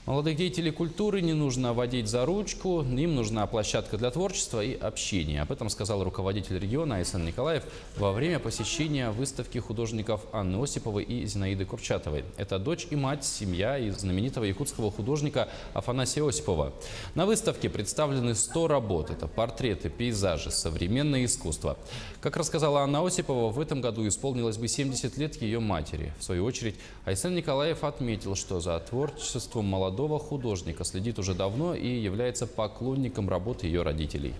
Молодых деятелей культуры не нужно водить за ручку, им нужна площадка для творчества и общения. Об этом сказал руководитель региона Айсен Николаев во время посещения выставки художников Анны Осиповой и Зинаиды Курчатовой. Это дочь и мать, семья и знаменитого якутского художника Афанасия Осипова. На выставке представлены 100 работ. Это портреты, пейзажи, современное искусство. Как рассказала Анна Осипова, в этом году исполнилось бы 70 лет ее матери. В свою очередь, Айсен Николаев отметил, что за творчеством молодого художника следит уже давно и является поклонником работы ее родителей.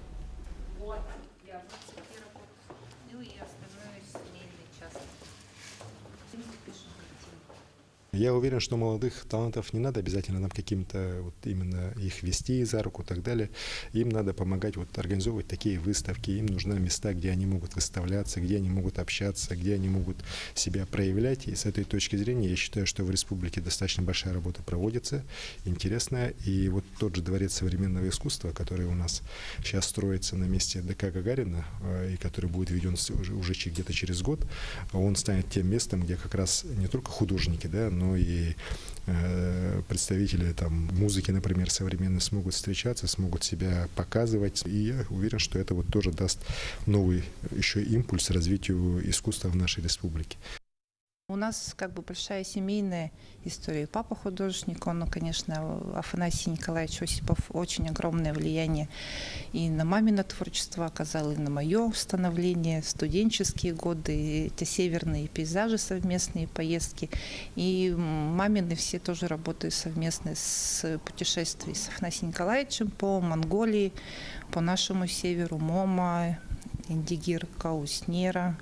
Я уверен, что молодых талантов не надо обязательно нам каким-то вот именно их вести за руку и так далее. Им надо помогать вот организовывать такие выставки. Им нужны места, где они могут выставляться, где они могут общаться, где они могут себя проявлять. И с этой точки зрения я считаю, что в республике достаточно большая работа проводится, интересная. И вот тот же дворец современного искусства, который у нас сейчас строится на месте ДК Гагарина и который будет введен уже где-то через год, он станет тем местом, где как раз не только художники, да, но и представители там музыки, например, современные смогут встречаться, смогут себя показывать. И я уверен, что это вот тоже даст новый еще импульс развитию искусства в нашей республике. У нас как бы большая семейная история. Папа художник, он, конечно, Афанасий Николаевич Осипов очень огромное влияние и на мамино творчество оказал, и на мое становление, студенческие годы, и эти северные пейзажи, совместные поездки. И мамины все тоже работают совместно с путешествием с Афанасием Николаевичем по Монголии, по нашему северу, Мома, Индигир, Кауснера,